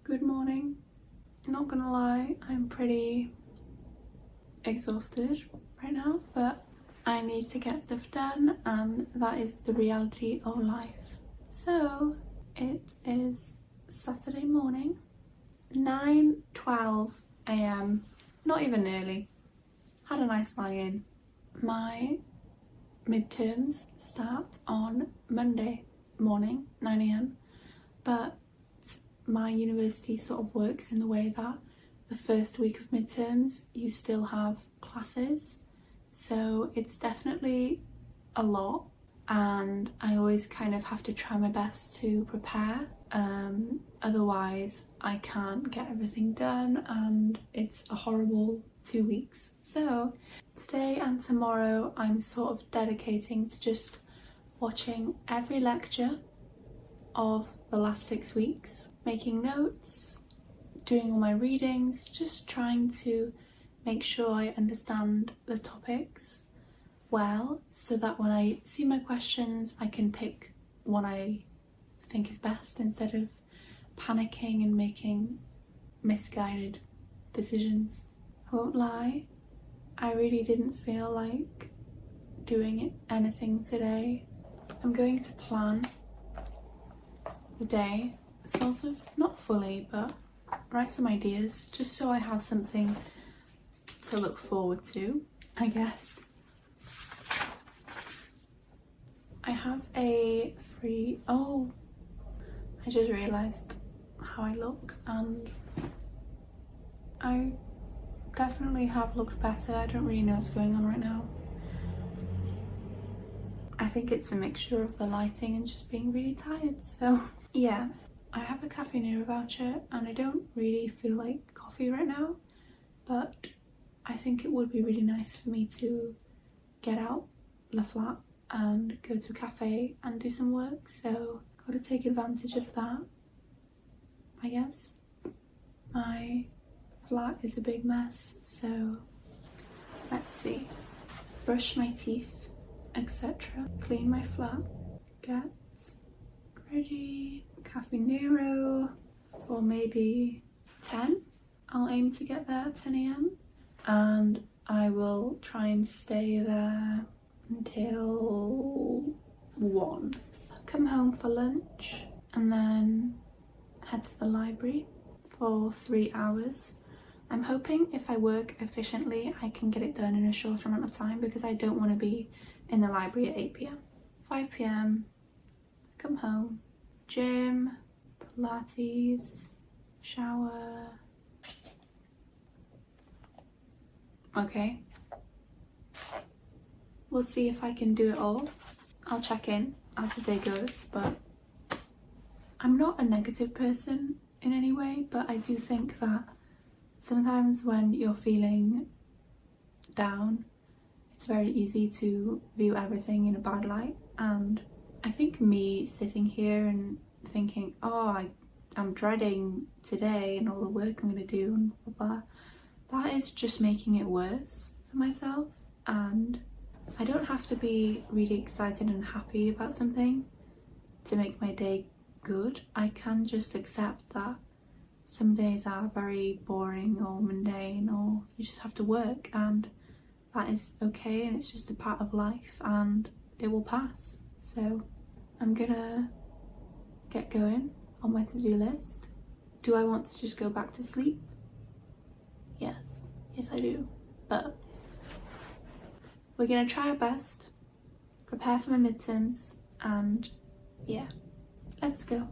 Good morning. Not gonna lie, I'm pretty exhausted right now, but I need to get stuff done and that is the reality of life. So it is Saturday morning, 9:12 a.m, not even early. Had a nice lie-in. My midterms start on Monday morning, 9 a.m, but my university sort of works in the way that the first week of midterms you still have classes, so it's definitely a lot and I always kind of have to try my best to prepare, otherwise I can't get everything done and it's a horrible 2 weeks. So today and tomorrow I'm sort of dedicating to just watching every lecture of the last 6 weeks, making notes, doing all my readings, just trying to make sure I understand the topics well so that when I see my questions I can pick one I think is best instead of panicking and making misguided decisions. I won't lie, I really didn't feel like doing anything today. I'm going to plan the day, sort of, not fully, but write some ideas just so I have something to look forward to, I guess. I have a free, oh, I just realised how I look and I definitely have looked better. I don't really know what's going on right now. I think it's a mixture of the lighting and just being really tired, so yeah. I have a Cafe Nero voucher and I don't really feel like coffee right now, but I think it would be really nice for me to get out the flat and go to a cafe and do some work, so gotta take advantage of that, I guess. My flat is a big mess, so let's see. Brush my teeth, etc. Clean my flat, get ready. Cafe Nero for maybe 10. I'll aim to get there 10 a.m. and I will try and stay there until 1. Come home for lunch and then head to the library for 3 hours. I'm hoping if I work efficiently I can get it done in a shorter amount of time because I don't want to be in the library at 8 p.m. 5 p.m, come home, gym, Pilates, shower. Okay, we'll see if I can do it all. I'll check in as the day goes, but I'm not a negative person in any way, but I do think that sometimes when you're feeling down it's very easy to view everything in a bad light, and I think me sitting here and thinking, oh, I'm dreading today and all the work I'm going to do and blah, blah, blah, that is just making it worse for myself. And I don't have to be really excited and happy about something to make my day good. I can just accept that some days are very boring or mundane or you just have to work, and that is okay and it's just a part of life and it will pass. So I'm gonna get going on my to-do list. Do I want to just go back to sleep? Yes I do, but we're gonna try our best, prepare for my midterms, and yeah, let's go.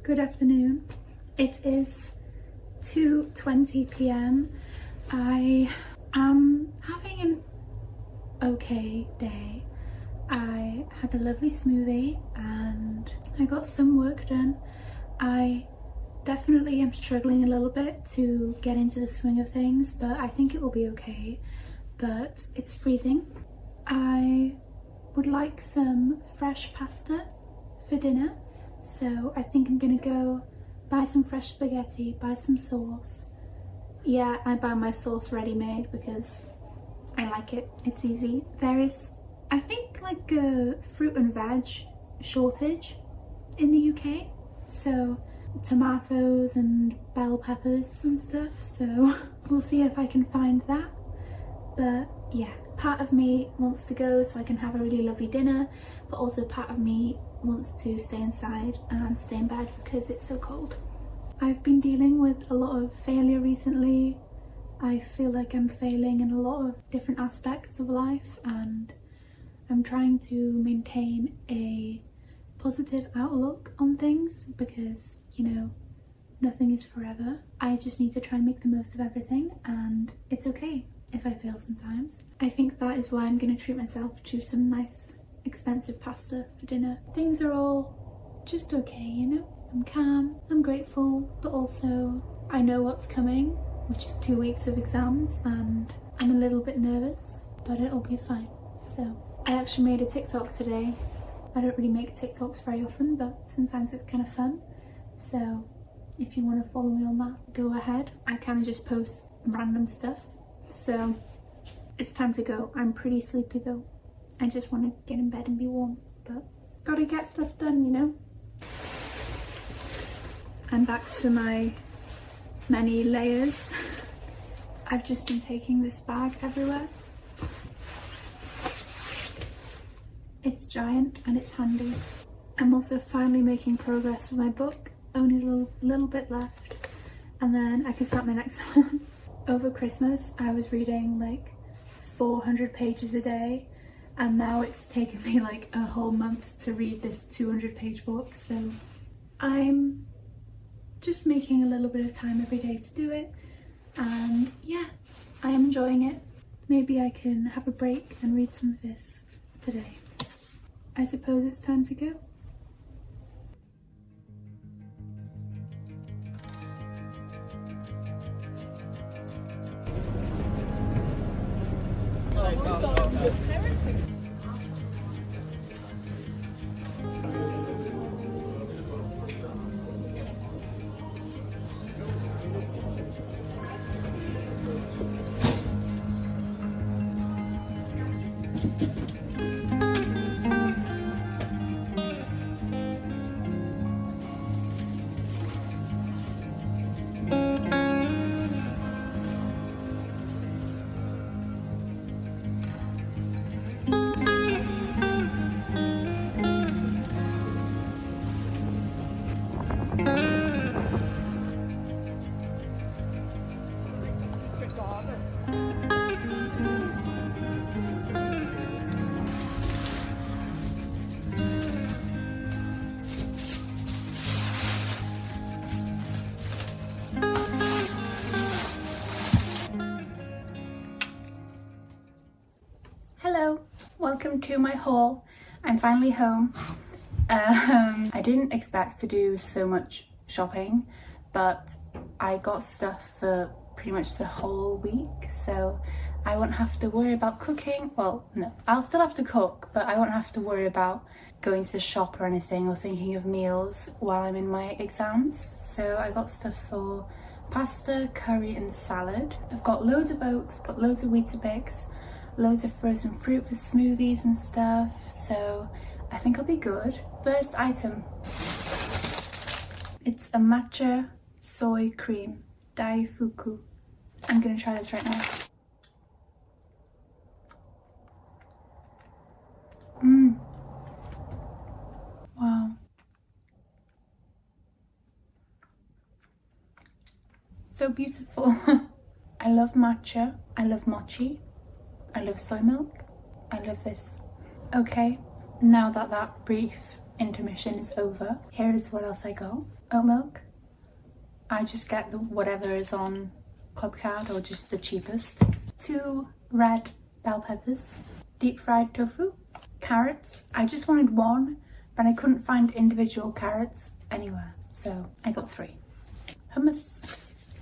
Good afternoon. It is 2:20 p.m. I am having an okay day. I had a lovely smoothie and I got some work done. I definitely am struggling a little bit to get into the swing of things, but I think it will be okay. But it's freezing. I would like some fresh pasta for dinner. So I think I'm gonna go buy some fresh spaghetti, buy some sauce. Yeah, I buy my sauce ready-made because I like it, it's easy. There is, I think, like a fruit and veg shortage in the UK. So tomatoes and bell peppers and stuff. So we'll see if I can find that. But yeah, part of me wants to go so I can have a really lovely dinner, but also part of me wants to stay inside and stay in bed because it's so cold. I've been dealing with a lot of failure recently. I feel like I'm failing in a lot of different aspects of life, and I'm trying to maintain a positive outlook on things because, you know, nothing is forever. I just need to try and make the most of everything, and it's okay if I fail sometimes. I think that is why I'm going to treat myself to some nice expensive pasta for dinner. Things are all just okay, you know? I'm calm, I'm grateful, but also I know what's coming, which is 2 weeks of exams, and I'm a little bit nervous, but it'll be fine. So I actually made a TikTok today. I don't really make TikToks very often, but sometimes it's kind of fun. So if you want to follow me on that, go ahead. I kind of just post random stuff. So it's time to go. I'm pretty sleepy though. I just want to get in bed and be warm, but gotta get stuff done, you know? And back to my many layers. I've just been taking this bag everywhere. It's giant and it's handy. I'm also finally making progress with my book. Only a little bit left, and then I can start my next one. Over Christmas, I was reading like 400 pages a day, and now it's taken me like a whole month to read this 200-page book. So I'm just making a little bit of time every day to do it, and yeah, I am enjoying it. Maybe I can have a break and read some of this today. I suppose it's time to go. Hello, welcome to my haul. I'm finally home. I didn't expect to do so much shopping, but I got stuff for pretty much the whole week, so I won't have to worry about cooking. Well, no, I'll still have to cook, but I won't have to worry about going to the shop or anything or thinking of meals while I'm in my exams. So I got stuff for pasta, curry and salad. I've got loads of oats, I've got loads of Weetabix, loads of frozen fruit for smoothies and stuff, so I think I'll be good. First item, it's a matcha soy cream, Daifuku. I'm gonna try this right now. Wow. So beautiful. I love matcha, I love mochi, I love soy milk, I love this. Okay, now that that brief intermission is over, here is what else I got. Oat milk. I just get whatever is on Clubcard or just the cheapest. 2 red bell peppers, deep fried tofu, carrots. I just wanted 1, but I couldn't find individual carrots anywhere, so I got 3. Hummus,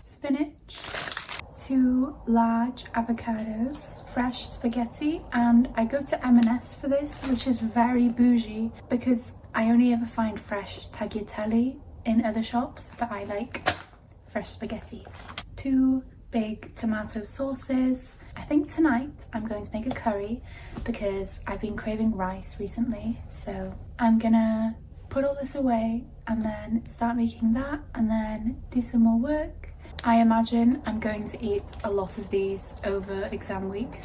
spinach, 2 large avocados, fresh spaghetti, and I go to M&S for this, which is very bougie because I only ever find fresh tagliatelle in other shops, but I like fresh spaghetti. 2 big tomato sauces. I think tonight I'm going to make a curry because I've been craving rice recently, so I'm gonna put all this away and then start making that and then do some more work. I imagine I'm going to eat a lot of these over exam week.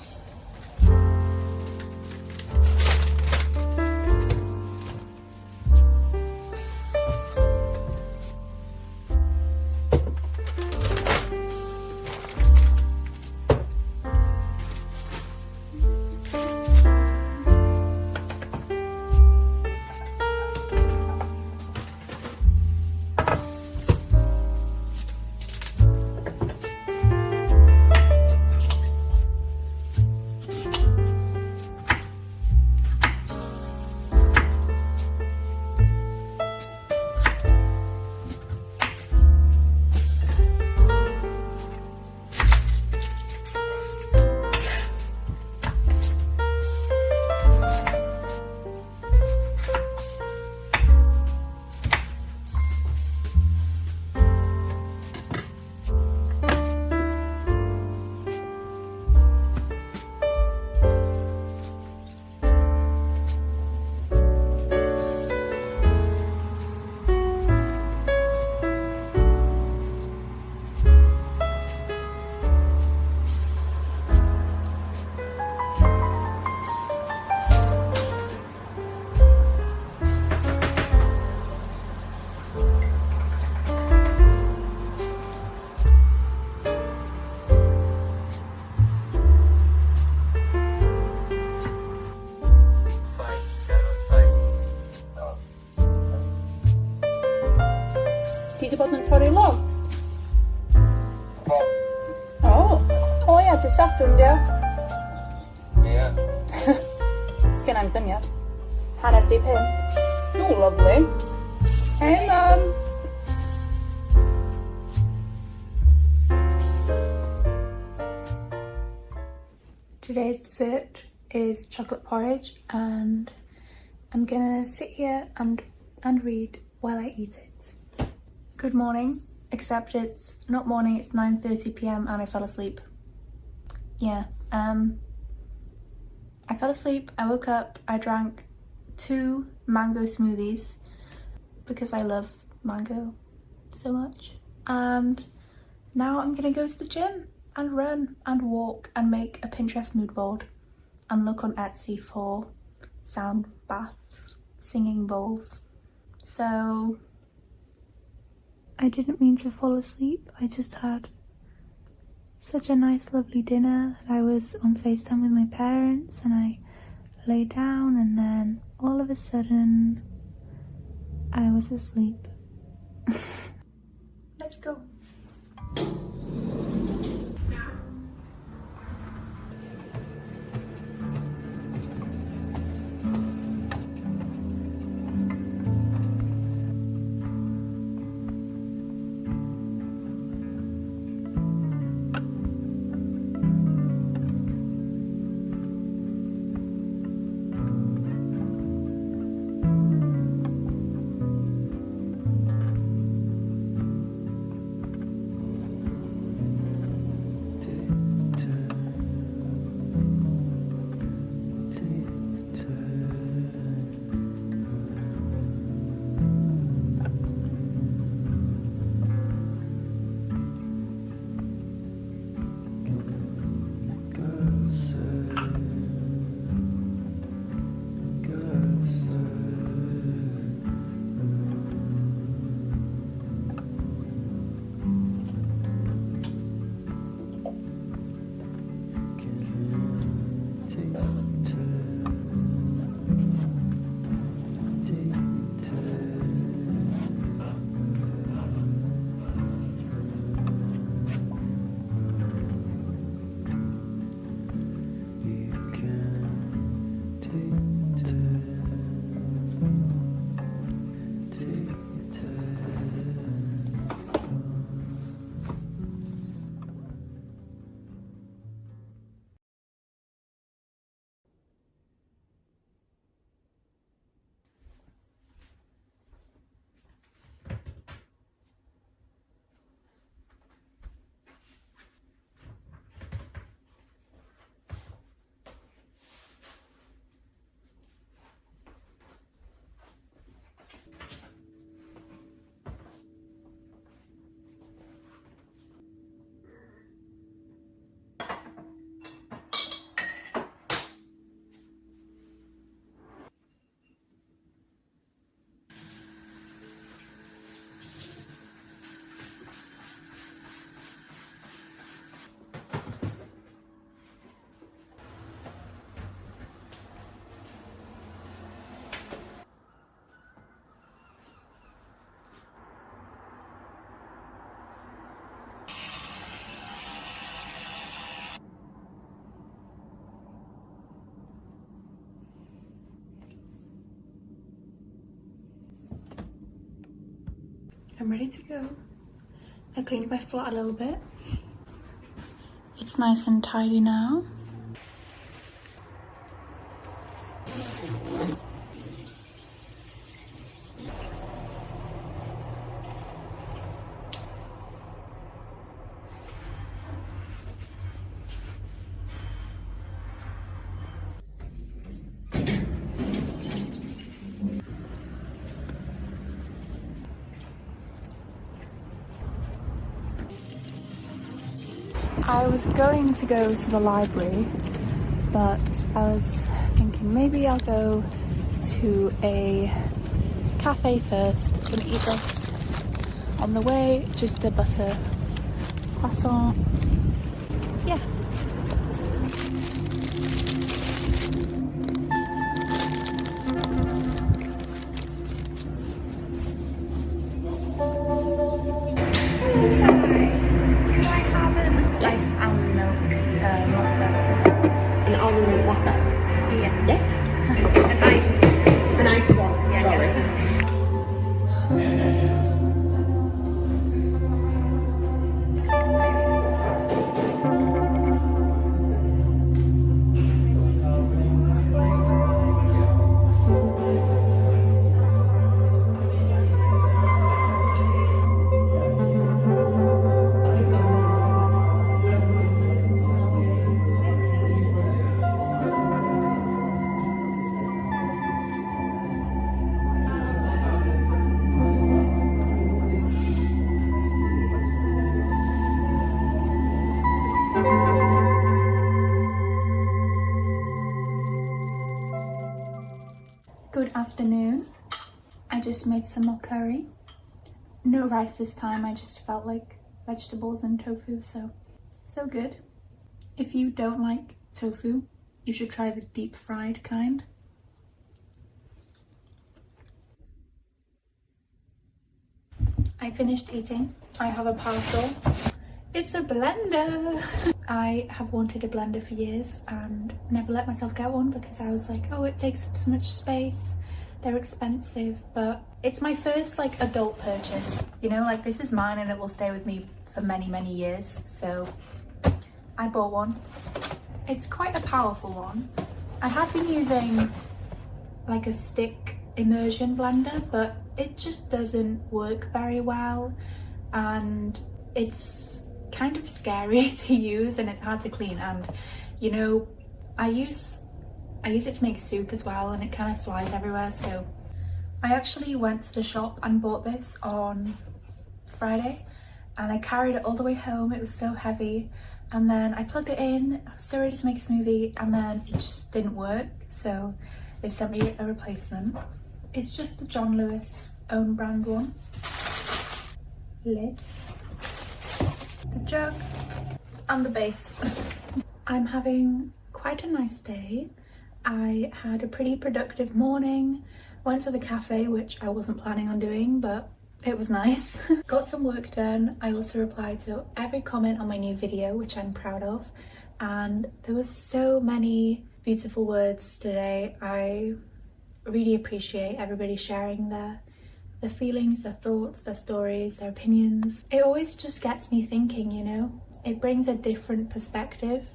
Ti 'di bod yn torri logs? O ia, dy Sadwrn dio? Ie. Sgennai'm syniad. Hanner 'di 5. Oh, lovely. Hey, Mum. Today's dessert is chocolate porridge and I'm gonna sit here and read while I eat it. Good morning, except it's not morning, it's 9:30 p.m. and I fell asleep. Yeah, I fell asleep, I woke up, I drank 2 mango smoothies because I love mango so much, and now I'm gonna go to the gym and run and walk and make a Pinterest mood board and look on Etsy for sound baths, singing bowls. So I didn't mean to fall asleep, I just had such a nice lovely dinner. I was on FaceTime with my parents and I lay down and then all of a sudden I was asleep. Let's go. I'm ready to go. I cleaned my flat a little bit. It's nice and tidy now. I was going to go to the library, but I was thinking maybe I'll go to a cafe first. I'm gonna eat this on the way, just a butter croissant. Yeah. Good afternoon. I just made some more curry. No rice this time, I just felt like vegetables and tofu, so good. If you don't like tofu, you should try the deep fried kind. I finished eating. I have a parcel. It's a blender. I have wanted a blender for years and never let myself get one because I was like, oh, it takes up so much space, they're expensive, but it's my first like adult purchase. You know, like this is mine and it will stay with me for many, many years. So I bought one. It's quite a powerful one. I have been using like a stick immersion blender, but it just doesn't work very well and it's kind of scary to use and it's hard to clean, and you know, I use it to make soup as well and it kind of flies everywhere. So I actually went to the shop and bought this on Friday and I carried it all the way home. It was so heavy, and then I plugged it in. I was so ready to make a smoothie and then it just didn't work, so they've sent me a replacement. It's just the John Lewis own brand one. Lid, the jug and the base. I'm having quite a nice day. I had a pretty productive morning, went to the cafe, which I wasn't planning on doing, but it was nice. Got some work done. I also replied to every comment on my new video, which I'm proud of, and there was so many beautiful words today. I really appreciate everybody sharing their feelings, their thoughts, their stories, their opinions. It always just gets me thinking, you know? It brings a different perspective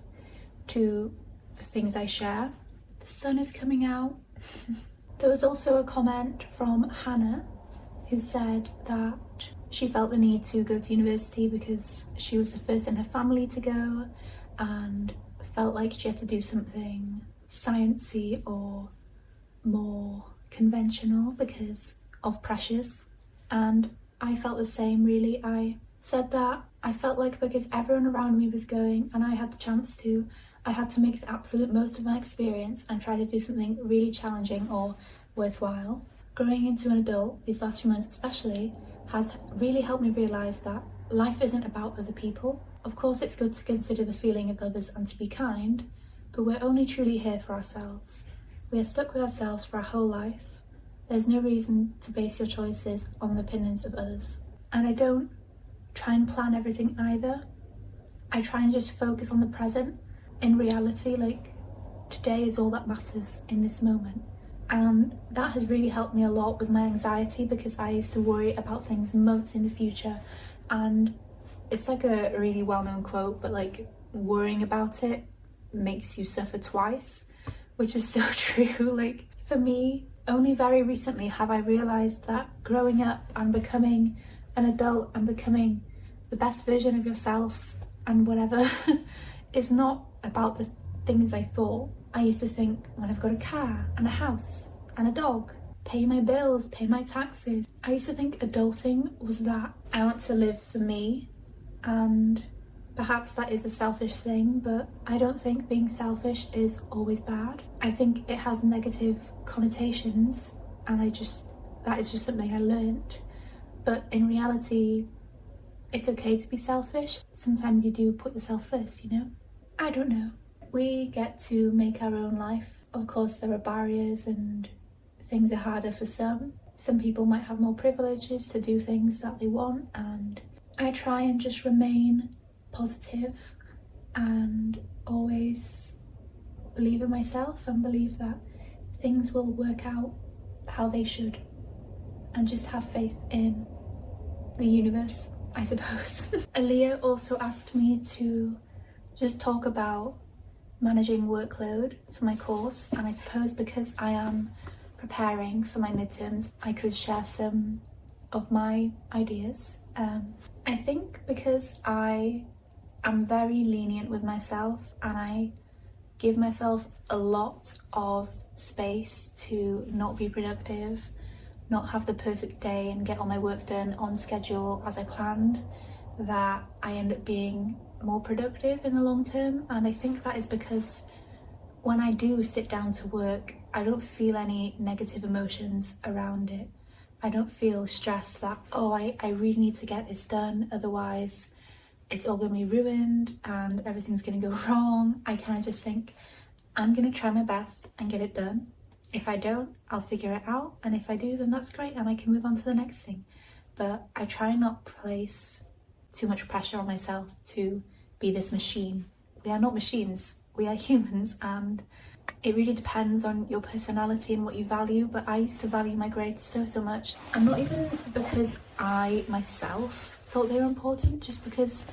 to the things I share. The sun is coming out. There was also a comment from Hannah who said that she felt the need to go to university because she was the first in her family to go and felt like she had to do something sciencey or more conventional because of pressures, and I felt the same really. I said that I felt like because everyone around me was going and I had the chance to, I had to make the absolute most of my experience and try to do something really challenging or worthwhile. Growing into an adult, these last few months especially, has really helped me realise that life isn't about other people. Of course it's good to consider the feeling of others and to be kind, but we're only truly here for ourselves. We are stuck with ourselves for our whole life. There's no reason to base your choices on the opinions of others. And I don't try and plan everything either. I try and just focus on the present. In reality, like, today is all that matters in this moment. And that has really helped me a lot with my anxiety, because I used to worry about things months in the future. And it's like a really well-known quote, but like, worrying about it makes you suffer twice, which is so true. Like, for me, only very recently have I realized that growing up and becoming an adult and becoming the best version of yourself and whatever is not about the things I thought. I used to think, when I've got a car and a house and a dog, pay my bills, pay my taxes. I used to think adulting was that. I want to live for me, and perhaps that is a selfish thing, but I don't think being selfish is always bad. I think it has negative connotations, and that is just something I learned. But in reality, it's okay to be selfish. Sometimes you do put yourself first, you know? I don't know. We get to make our own life. Of course, there are barriers and things are harder for some. Some people might have more privileges to do things that they want, and I try and just remain positive and always believe in myself and believe that things will work out how they should, and just have faith in the universe, I suppose. Leah also asked me to just talk about managing workload for my course, and I suppose because I am preparing for my midterms, I could share some of my ideas. I think because I am very lenient with myself and I give myself a lot of space to not be productive, not have the perfect day and get all my work done on schedule as I planned, that I end up being more productive in the long term. And I think that is because when I do sit down to work, I don't feel any negative emotions around it. I don't feel stressed that, oh, I really need to get this done, otherwise it's all gonna be ruined and everything's gonna go wrong. I kind of just think, I'm gonna try my best and get it done. If I don't, I'll figure it out, and if I do, then that's great and I can move on to the next thing. But I try not place too much pressure on myself to be this machine. We are not machines, we are humans, and it really depends on your personality and what you value. But I used to value my grades so much, and not even because I myself thought they were important, just because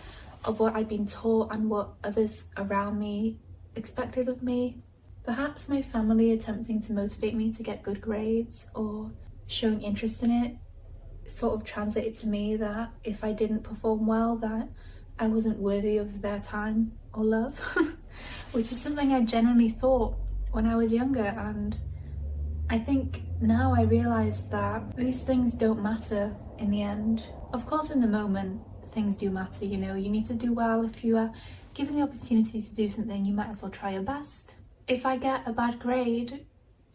of what I'd been taught and what others around me expected of me. Perhaps my family attempting to motivate me to get good grades or showing interest in it sort of translated to me that if I didn't perform well, that I wasn't worthy of their time or love, which is something I genuinely thought when I was younger. And I think now I realise that these things don't matter in the end. Of course, in the moment, things do matter, you know, you need to do well. If you are given the opportunity to do something, you might as well try your best. If I get a bad grade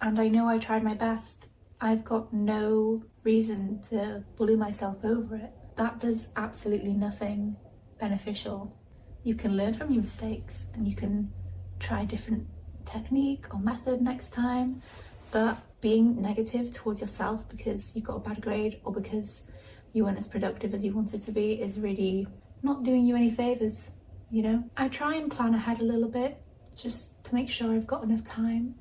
and I know I tried my best, I've got no reason to bully myself over it. That does absolutely nothing beneficial. You can learn from your mistakes and you can try a different technique or method next time, but being negative towards yourself because you got a bad grade or because you weren't as productive as you wanted to be is really not doing you any favours, you know? I try and plan ahead a little bit just to make sure I've got enough time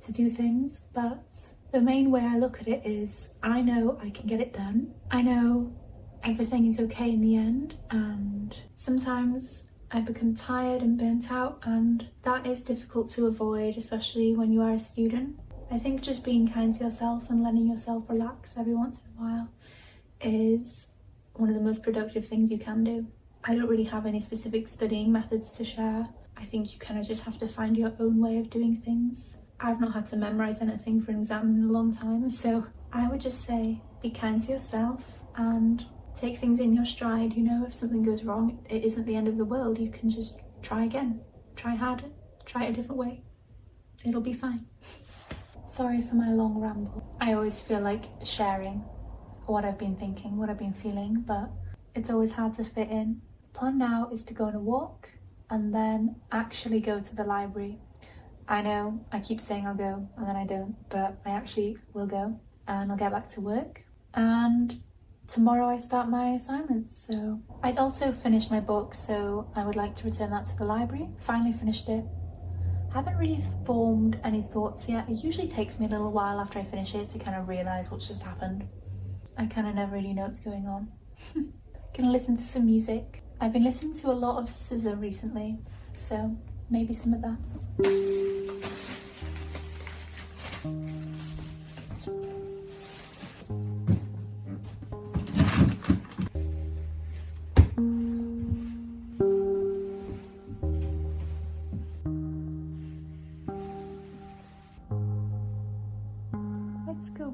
to do things, but the main way I look at it is I know I can get it done. I know everything is okay in the end, and sometimes I become tired and burnt out, and that is difficult to avoid, especially when you are a student. I think just being kind to yourself and letting yourself relax every once in a while is one of the most productive things you can do. I don't really have any specific studying methods to share. I think you kind of just have to find your own way of doing things. I've not had to memorize anything for an exam in a long time, so I would just say be kind to yourself and take things in your stride. You know, if something goes wrong, it isn't the end of the world. You can just try again, try harder, try it a different way. It'll be fine. Sorry for my long ramble. I always feel like sharing what I've been thinking, what I've been feeling, but it's always hard to fit in. The plan now is to go on a walk and then actually go to the library. I know I keep saying I'll go and then I don't, but I actually will go, and I'll get back to work. And tomorrow I start my assignments, so I'd also finished my book, so I would like to return that to the library. Finally finished it. I haven't really formed any thoughts yet. It usually takes me a little while after I finish it to kind of realise what's just happened. I kind of never really know what's going on. Gonna listen to some music. I've been listening to a lot of Scissor recently, so maybe some of that. Let's go.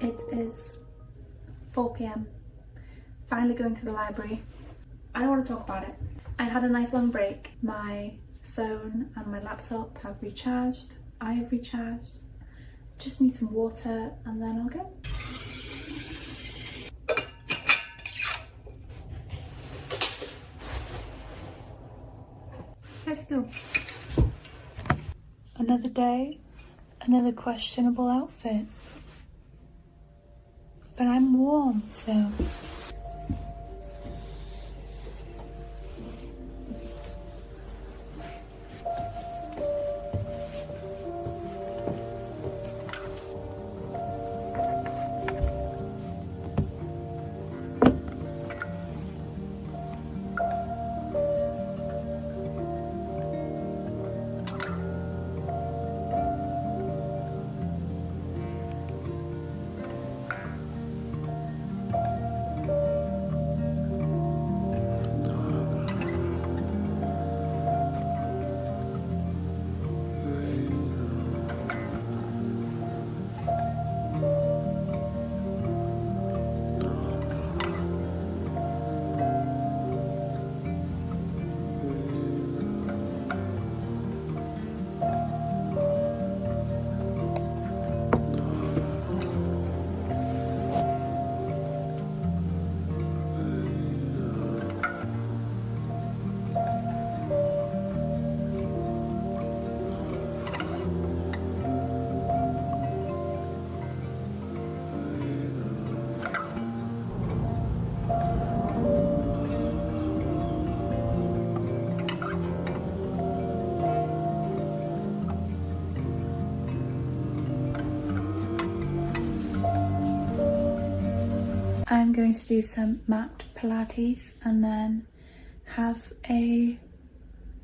It is 4 p.m. Finally going to the library. I don't want to talk about it. I had a nice long break. My phone and my laptop have recharged. I have recharged. Just need some water and then I'll go. Let's go. Another day, another questionable outfit. But I'm warm, so. I'm going to do some mat Pilates and then have a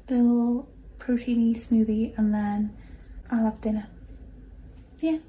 little proteiny smoothie and then I'll have dinner. Yeah.